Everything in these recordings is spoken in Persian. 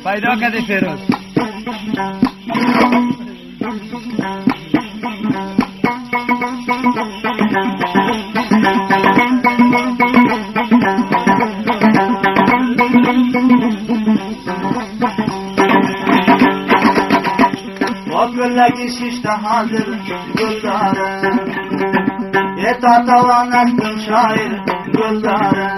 پیدا کردی فیروز. با گلگی شیشته حاضر گل داره، یه تا توانستم شاعر گل داره،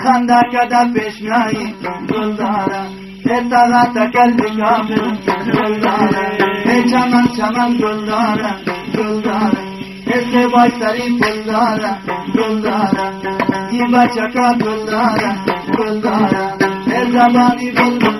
خنده که در پیش میایی گل داره، یه تا تکل کافر گل داره، یه چمن چمن گل داره گل داره، یه بای سری گل داره گل داره، یه بچه که گل داره گل داره، یه زبانی گل داره.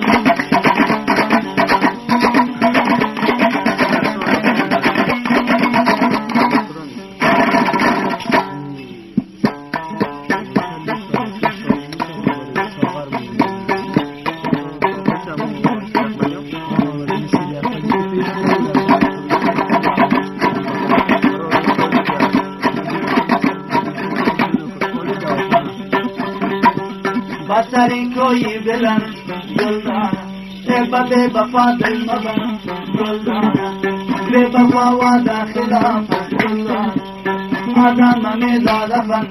بسری کوئی بلند گل دارم، بے وفا دل مبن گل دارم، بے وفا وعدہ خلاف گل دارم، آدم میں دارفن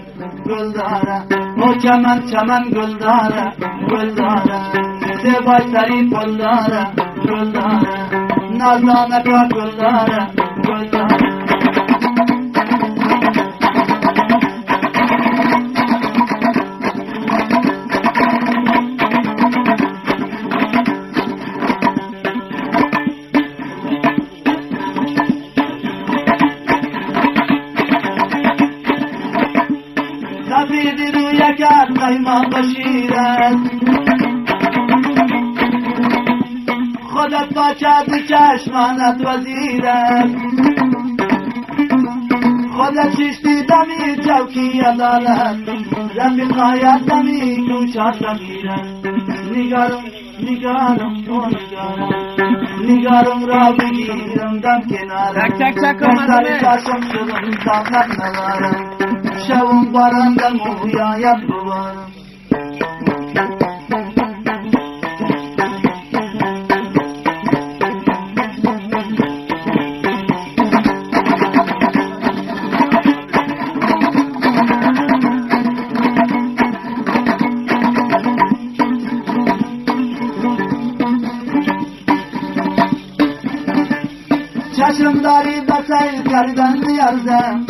گل دارم، او چمن چمن گل دارم گل دارم، زیبای سری گل دارم گل دارم، نازدانکا گل دارم گل دارم. سفید روی کرد قیمه بشیرت، خودت باشد چشمانت وزیرت، خودت ششتی دمی چوکی عدالت، رفیقایت دمی کوچا سمیرت، نگارم نگارم تو نگارم، نگارم را بگیرم دم کنارم، بستر تاشم شدم طاقت ندارم، شبم بارندم مویایت ببارم. چشم داری بسیل کردن نیازم،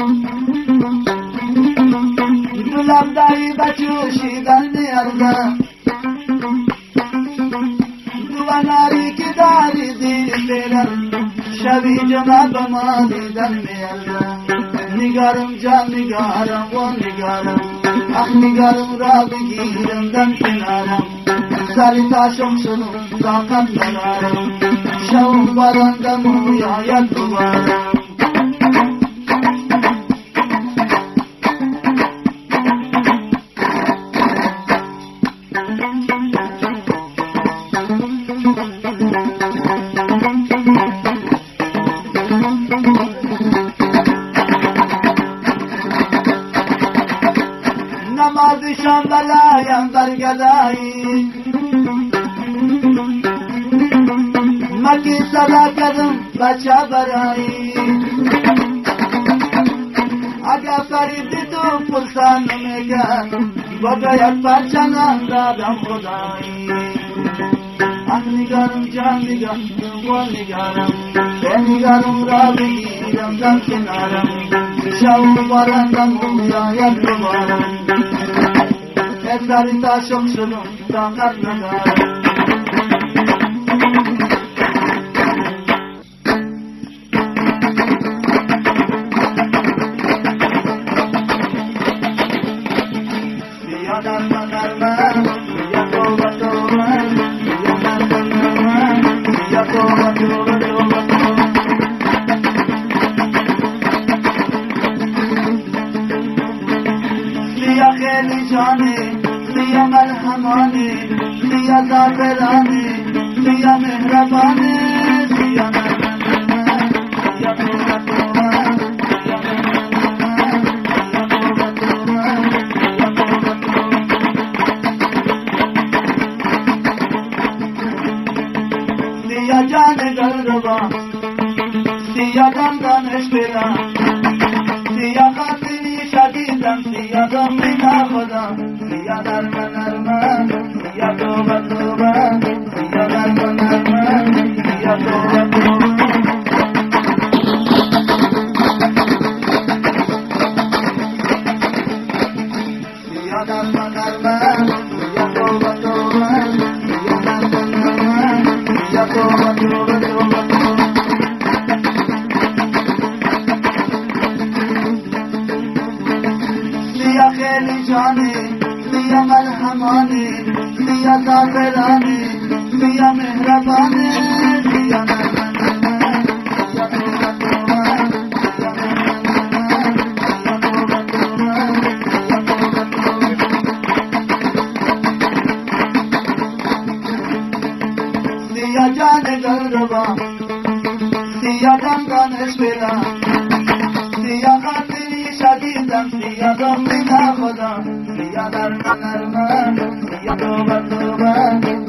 دلم داری بچوشیدن نیازم، دواناری که داری دیدن شبی جمع بمالیدن نیازم، نگارم جان نگارم و نگارم، نگارم را بگیرم دم کنارم، سری تاشم شنو طاقت ندارم، شبم بارندم مویایت ببارم. نمازشان بلایم برگدایی، مکی صدا کردم بچه برایی، اگر فریدی تو پرسان نمیکن بگاید پرچنان دادم خدایی. نگارم جان نگارم و نگارم، به نگارم را بگیرم دم کنارم، شب بارندم مویایت ببارم، سری تاشم شدم طاقت ندارم. لیا خیلی جانی، لیا مرحمانی، لیا زعفرانی، لیا مهربانی، لیا مهربانی، لیا شدیدم سیا دنبینا خدا سیا نرمه نرمه سیا توبه توبه سیا نرمه نرمه سیا توبه توبه سیا نرمه نرمه سیا توبه توبه سیا نرمه نرمه سیا توبه توبه توبه سیا خیلی جانی سیا ملحمانی سیا زافرانی سیا مهربانی سیا نرمه نرمه سیا توبه توبه سیا نرمه نرمه سیا توبه توبه سیا توبه توبه سیا جان دلربا سیا دندانش بلا سیا خاطری شدیدم سیا دنبینا خدا سیا نرمه نرمه سیا توبه توبه